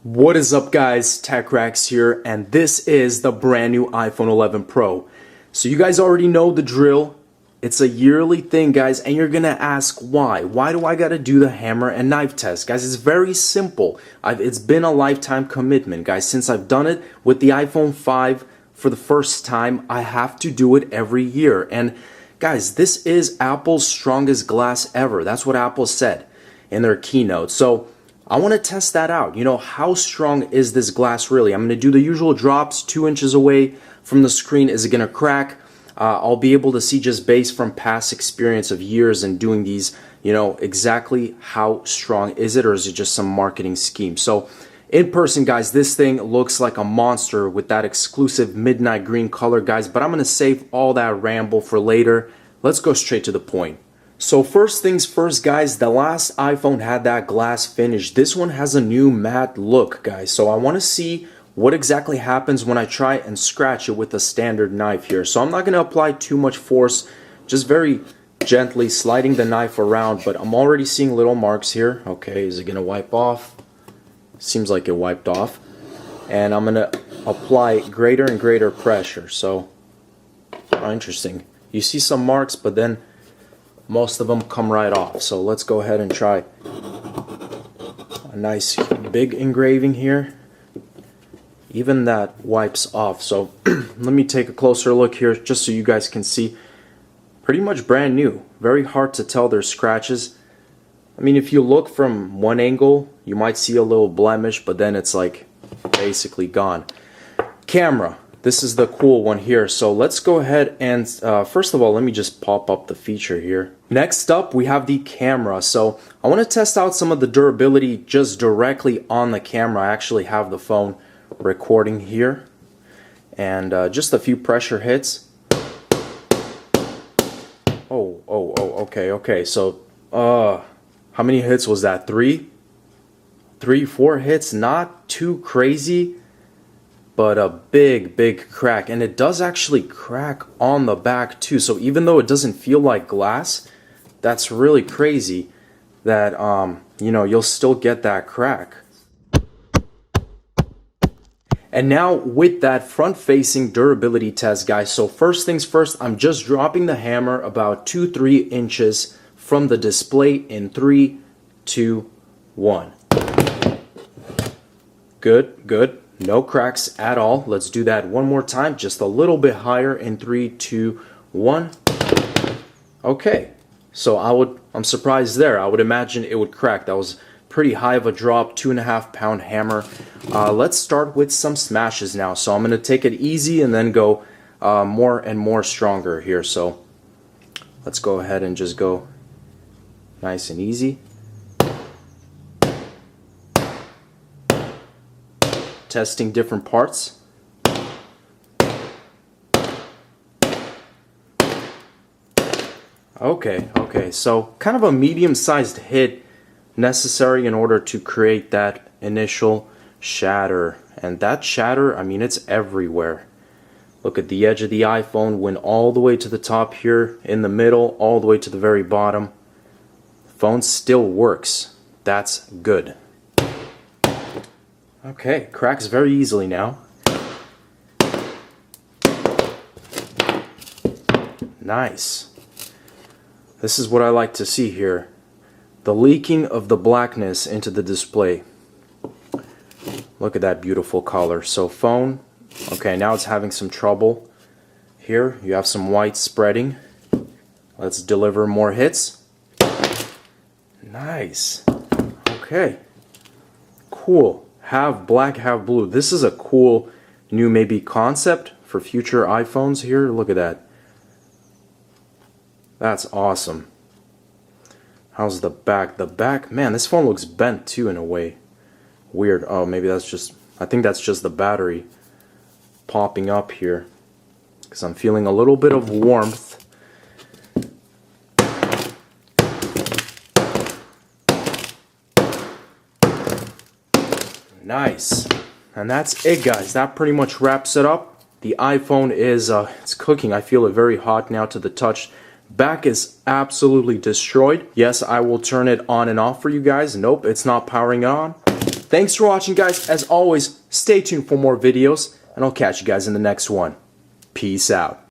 What is up, guys? TechRax here, and this is the brand new iPhone 11 Pro. So you guys already know the drill. It's a yearly thing, guys, and you're gonna ask why. Why do I gotta do the hammer and knife test? Guys, it's very simple. It's been a lifetime commitment, guys. Since I've done it with the iPhone 5 for the first time, I have to do it every year. And guys, this is Apple's strongest glass ever. That's what Apple said in their keynote. So I want to test that out. You know, how strong is this glass really? I'm going to do the usual drops 2 inches away from the screen. Is it going to crack? I'll be able to see, just based from past experience of years and doing these, you know, exactly how strong is it, or is it just some marketing scheme? So in person, guys, this thing looks like a monster with that exclusive midnight green color, guys, but I'm going to save all that ramble for later. Let's go straight to the point. So first things first, guys, the last iPhone had that glass finish. This one has a new matte look, guys. So I want to see what exactly happens when I try and scratch it with a standard knife here. So I'm not going to apply too much force, just very gently sliding the knife around, but I'm already seeing little marks here. Okay, is it going to wipe off? Seems like it wiped off. And I'm going to apply greater and greater pressure. So, interesting. You see some marks, but then most of them come right off. So let's go ahead and try a nice big engraving here. Even that wipes off. So let me take a closer look here just so you guys can see. Pretty much brand new. Very hard to tell there's scratches. I mean, if you look from one angle, you might see a little blemish, but then it's like basically gone. Camera. This is the cool one here. So let's go ahead and first of all, let me just pop up the feature here. Next up, we have the camera. So I want to test out some of the durability just directly on the camera. I actually have the phone recording here, and just a few pressure hits. Okay. So how many hits was that? Three, 4 hits. Not too crazy, but a big crack. And it does actually crack on the back too. So even though it doesn't feel like glass, that's really crazy that you know, you'll still get that crack. And now with that front-facing durability test, guys, so first things first, I'm just dropping the hammer about 2-3 inches from the display in 3, 2, 1. Good. No cracks at all. Let's do that one more time, just a little bit higher in 3, 2, 1. Okay, so I'm surprised there. I would imagine it would crack. That was pretty high of a drop, 2.5-pound hammer. Let's start with some smashes now. So I'm going to take it easy and then go more and more stronger here. So let's go ahead and just go nice and easy. Testing different parts. Okay, so kind of a medium-sized hit necessary in order to create that initial shatter. And that shatter, I mean, it's everywhere. Look at the edge of the iPhone, went all the way to the top here, in the middle, all the way to the very bottom. The phone still works. That's good. Okay, cracks very easily now. Nice. This is what I like to see here. The leaking of the blackness into the display. Look at that beautiful color. So phone, okay, now it's having some trouble. Here you have some white spreading. Let's deliver more hits. Nice. Okay. Cool. Have black, have blue. This is a cool new maybe concept for future iPhones here. Look at that. That's awesome. How's the back? The back, man, this phone looks bent too in a way. Weird. Oh, maybe that's just, I think that's just the battery popping up here, because I'm feeling a little bit of warmth. Nice. And that's it, guys. That pretty much wraps it up. The iPhone is it's cooking. I feel it very hot now to the touch. Back is absolutely destroyed. Yes, I will turn it on and off for you guys. Nope, it's not powering on. Thanks for watching, guys. As always, stay tuned for more videos, and I'll catch you guys in the next one. Peace out.